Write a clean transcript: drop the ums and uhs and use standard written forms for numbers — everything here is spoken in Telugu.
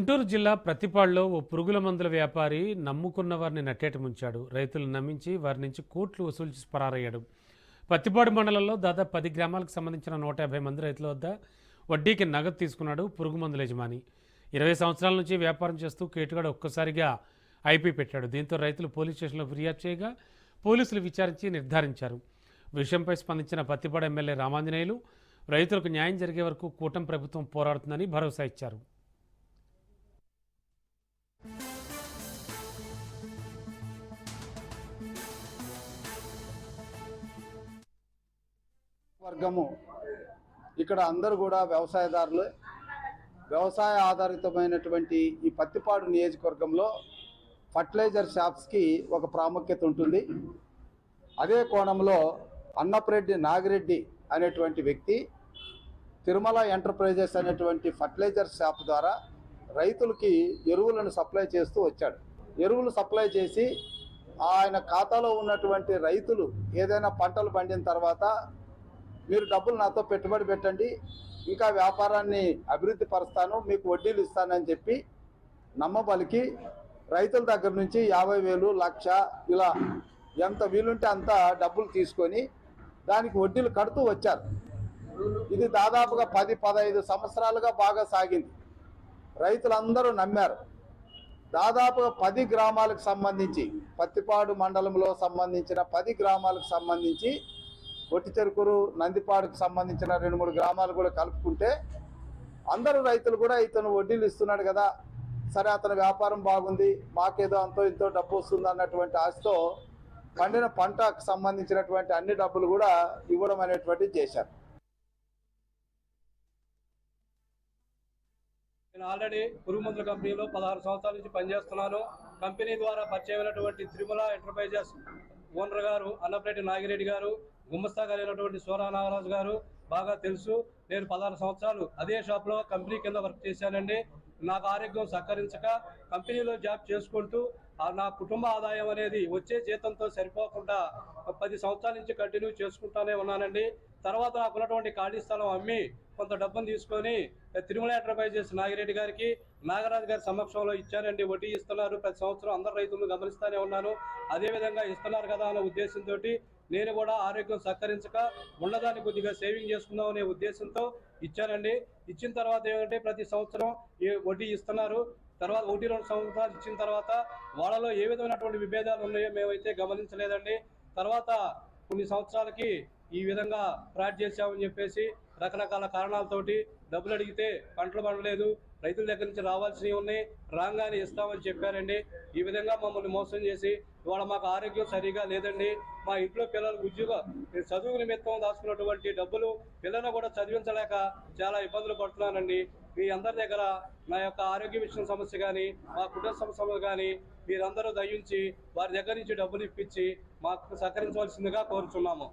గుంటూరు జిల్లా ప్రతిపాడులో ఓ పురుగుల మందుల వ్యాపారి నమ్ముకున్న వారిని నట్టేట ముంచాడు. రైతులను నమ్మించి వారి నుంచి కోట్లు వసూలు చేసి పరారయ్యాడు. పత్తిపాడు మండలంలో దాదాపు 10 గ్రామాలకు సంబంధించిన 150 మంది రైతుల వద్ద వడ్డీకి నగదు తీసుకున్నాడు పురుగు మందుల యజమాని. 20 సంవత్సరాల నుంచి వ్యాపారం చేస్తూ కేటుగాడు ఒక్కసారిగా ఐపీ పెట్టాడు. దీంతో రైతులు పోలీస్ స్టేషన్లో ఫిర్యాదు చేయగా పోలీసులు విచారించి నిర్ధారించారు. విషయంపై స్పందించిన పత్తిపాడు ఎమ్మెల్యే రామాంజనేయులు రైతులకు న్యాయం జరిగే వరకు కూటమి ప్రభుత్వం పోరాడుతుందని భరోసా ఇచ్చారు. వర్గము ఇక్కడ అందరూ కూడా వ్యవసాయదారులు. వ్యవసాయ ఆధారితమైనటువంటి ఈ పత్తిపాడు నియోజకవర్గంలో ఫర్టిలైజర్ షాప్స్కి ఒక ప్రాముఖ్యత ఉంటుంది. అదే కోణంలో అన్నప్రెడ్డి నాగిరెడ్డి అనేటువంటి వ్యక్తి తిరుమల ఎంటర్ప్రైజెస్ అనేటువంటి ఫర్టిలైజర్ షాప్ ద్వారా రైతులకి ఎరువులను సప్లై చేస్తూ వచ్చాడు. ఎరువులు సప్లై చేసి ఆయన ఖాతాలో ఉన్నటువంటి రైతులు ఏదైనా పంటలు పండిన తర్వాత మీరు డబ్బులు నాతో పెట్టుబడి పెట్టండి, ఇంకా వ్యాపారాన్ని అభివృద్ధి పరుస్తాను, మీకు వడ్డీలు ఇస్తానని చెప్పి నమ్మబలికి రైతుల దగ్గర నుంచి 50,000, 1,00,000 ఇలా ఎంత వీలుంటే అంత డబ్బులు తీసుకొని దానికి వడ్డీలు కడుతూ వచ్చారు. ఇది దాదాపుగా 10-15 సంవత్సరాలుగా బాగా సాగింది. రైతులందరూ నమ్మారు. దాదాపుగా 10 గ్రామాలకు సంబంధించి పత్తిపాడు మండలంలో సంబంధించిన 10 గ్రామాలకు సంబంధించి ఒట్టిచెరుకూరు, నందిపాడుకు సంబంధించిన 2-3 గ్రామాలు కూడా కలుపుకుంటే అందరూ రైతులు కూడా ఇతను వడ్డీలు ఇస్తున్నాడు కదా, సరే అతని వ్యాపారం బాగుంది, మాకేదో అంతో ఇంతో డబ్బు వస్తుంది అన్నటువంటి ఆశతో పండిన పంటకు సంబంధించినటువంటి అన్ని డబ్బులు కూడా ఇవ్వడం అనేటువంటిది చేశారు. నేను ఆల్రెడీ పురుగు మందుల కంపెనీలో 16 సంవత్సరాల నుంచి పనిచేస్తున్నాను. కంపెనీ ద్వారా పరిచయమైనటువంటి తిరుమల ఎంటర్ప్రైజెస్ ఓనర్ గారు అన్నప్రెడ్డి నాగిరెడ్డి గారు, గుమ్మస్తా గారు అయినటువంటి సోరా నాగరాజు గారు బాగా తెలుసు. నేను 16 సంవత్సరాలు అదే షాప్లో కంపెనీ కింద వర్క్ చేశానండి. నాకు ఆరోగ్యం సహకరించక కంపెనీలో జాబ్ చేసుకుంటూ నా కుటుంబ ఆదాయం అనేది వచ్చే జీతంతో సరిపోకుండా 10 సంవత్సరాల నుంచి కంటిన్యూ చేసుకుంటానే ఉన్నానండి. తర్వాత నాకు ఉన్నటువంటి ఖాళీ స్థలం అమ్మి కొంత డబ్బును తీసుకొని తిరుమల ఎంటర్ప్రైజెస్ నాగిరెడ్డి గారికి, నాగరాజు గారి సమక్షంలో ఇచ్చానండి. వడ్డీ ఇస్తున్నారు ప్రతి సంవత్సరం, అందరు రైతులను గమనిస్తూనే ఉన్నాను. అదేవిధంగా ఇస్తున్నారు కదా అనే ఉద్దేశంతో నేను కూడా ఆరోగ్యం సహకరించక ఉన్నదాన్ని కొద్దిగా సేవింగ్ చేసుకుందాం అనే ఉద్దేశంతో ఇచ్చానండి. ఇచ్చిన తర్వాత ఏమంటే ప్రతి సంవత్సరం వడ్డీ ఇస్తున్నారు. తర్వాత 1-2 సంవత్సరాలు ఇచ్చిన తర్వాత వాళ్ళలో ఏ విధమైనటువంటి విభేదాలు ఉన్నాయో మేమైతే గమనించలేదండి. తర్వాత కొన్ని సంవత్సరాలకి ఈ విధంగా ఫ్రాడ్ చేశామని చెప్పేసి రకరకాల కారణాలతోటి డబ్బులు అడిగితే పంటలు పండలేదు, రైతుల దగ్గర నుంచి రావాల్సినవి ఉన్నాయి, రాగానే ఇస్తామని చెప్పారండి. ఈ విధంగా మమ్మల్ని మోసం చేసి ఇవాళ మాకు ఆరోగ్యం సరిగా లేదండి. మా ఇంట్లో పిల్లలకు చదువు నిమిత్తం దాచుకున్నటువంటి డబ్బులు పిల్లలను కూడా చదివించలేక చాలా ఇబ్బందులు పడుతున్నానండి. మీ అందరి దగ్గర నా యొక్క ఆరోగ్య విషయం సమస్య కానీ, మా కుటుంబ సమస్య కానీ మీరందరూ దయించి వారి దగ్గర నుంచి డబ్బులు ఇప్పించి మాకు సహకరించవలసిందిగా కోరుచున్నాము.